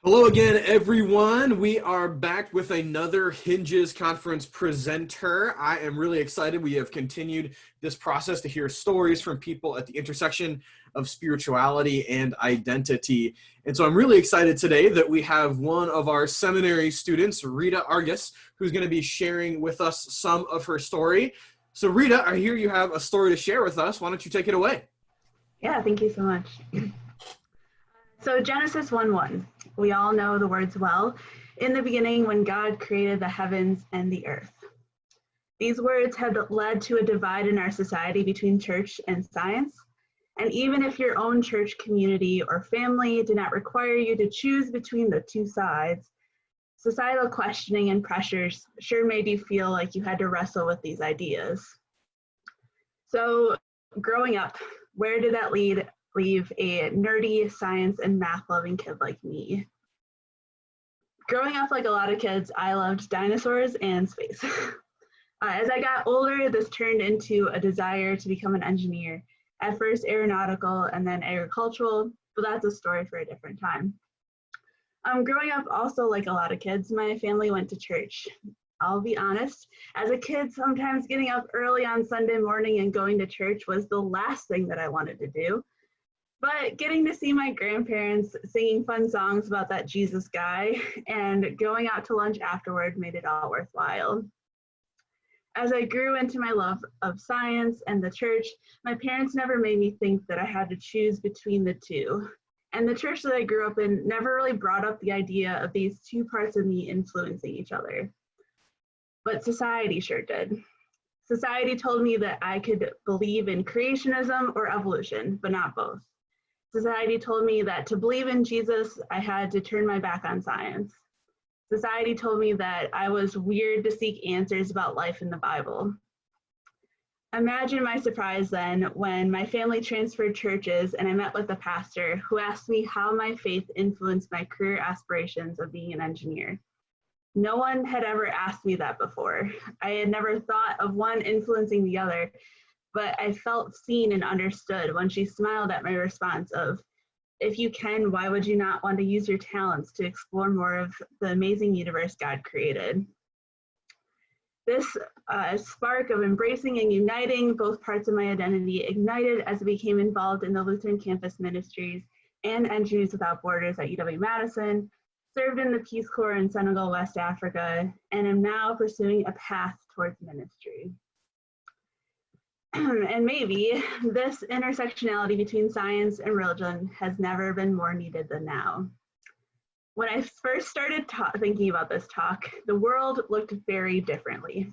Hello again, everyone. We are back with another Hinges conference presenter. I am really excited. We have continued this process to hear stories from people at the intersection of spirituality and identity. And so I'm really excited today that we have one of our seminary students, Rita Argus, who's going to be sharing with us some of her story. So Rita, I hear you have a story to share with us. Why don't you take it away? Yeah, thank you so much. So Genesis 1:1, we all know the words well. In the beginning, when God created the heavens and the earth. These words have led to a divide in our society between church and science. And even if your own church community or family did not require you to choose between the two sides, societal questioning and pressures sure made you feel like you had to wrestle with these ideas. So growing up, where did that leave a nerdy science and math loving kid like me? Growing up like a lot of kids, I loved dinosaurs and space. As I got older, this turned into a desire to become an engineer. At first aeronautical and then agricultural, but that's a story for a different time. Growing up also like a lot of kids, my family went to church. I'll be honest, as a kid, sometimes getting up early on Sunday morning and going to church was the last thing that I wanted to do. But getting to see my grandparents singing fun songs about that Jesus guy and going out to lunch afterward made it all worthwhile. As I grew into my love of science and the church, my parents never made me think that I had to choose between the two. And the church that I grew up in never really brought up the idea of these two parts of me influencing each other. But society sure did. Society told me that I could believe in creationism or evolution, but not both. Society told me that to believe in Jesus, I had to turn my back on science. Society told me that I was weird to seek answers about life in the Bible. Imagine my surprise then when my family transferred churches and I met with a pastor who asked me how my faith influenced my career aspirations of being an engineer. No one had ever asked me that before. I had never thought of one influencing the other, but I felt seen and understood when she smiled at my response of, if you can, why would you not want to use your talents to explore more of the amazing universe God created? This spark of embracing and uniting both parts of my identity ignited as I became involved in the Lutheran campus ministries and Engineers Without Borders at UW-Madison, served in the Peace Corps in Senegal, West Africa, and am now pursuing a path towards ministry. And maybe this intersectionality between science and religion has never been more needed than now. When I first started thinking about this talk, the world looked very differently.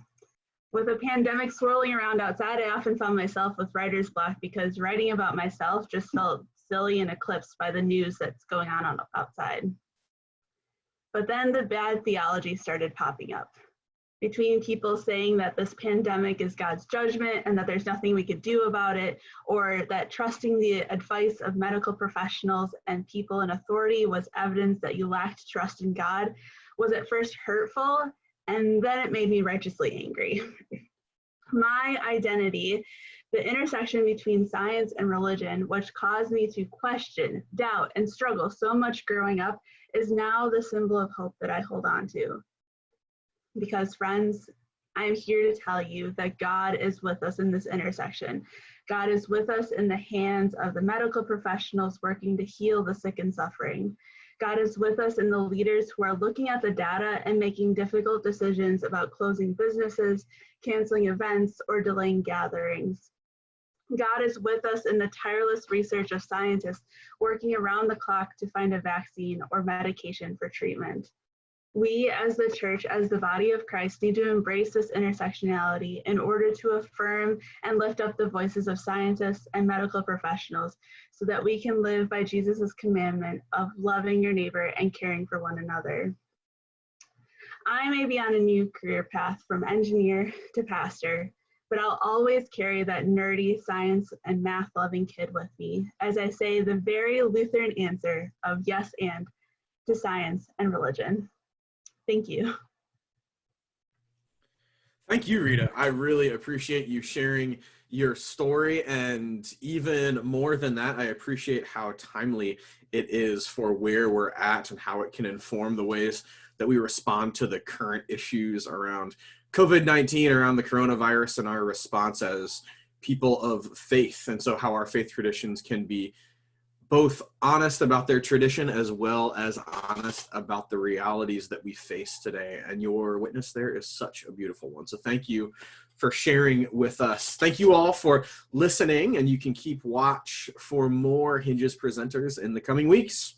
With a pandemic swirling around outside, I often found myself with writer's block because writing about myself just felt silly and eclipsed by the news that's going on outside. But then the bad theology started popping up. Between people saying that this pandemic is God's judgment and that there's nothing we could do about it, or that trusting the advice of medical professionals and people in authority was evidence that you lacked trust in God, was at first hurtful, and then it made me righteously angry. My identity, the intersection between science and religion, which caused me to question, doubt, and struggle so much growing up, is now the symbol of hope that I hold on to. Because friends, I'm here to tell you that God is with us in this intersection. God is with us in the hands of the medical professionals working to heal the sick and suffering. God is with us in the leaders who are looking at the data and making difficult decisions about closing businesses, canceling events, or delaying gatherings. God is with us in the tireless research of scientists working around the clock to find a vaccine or medication for treatment. We as the church, as the body of Christ, need to embrace this intersectionality in order to affirm and lift up the voices of scientists and medical professionals so that we can live by Jesus' commandment of loving your neighbor and caring for one another. I may be on a new career path from engineer to pastor, but I'll always carry that nerdy science and math loving kid with me as I say the very Lutheran answer of yes and to science and religion. Thank you. Thank you, Rita. I really appreciate you sharing your story, and even more than that, I appreciate how timely it is for where we're at and how it can inform the ways that we respond to the current issues around COVID-19, around the coronavirus, and our response as people of faith. And so how our faith traditions can be both honest about their tradition as well as honest about the realities that we face today. And your witness there is such a beautiful one. So thank you for sharing with us. Thank you all for listening, and you can keep watch for more Hinges presenters in the coming weeks.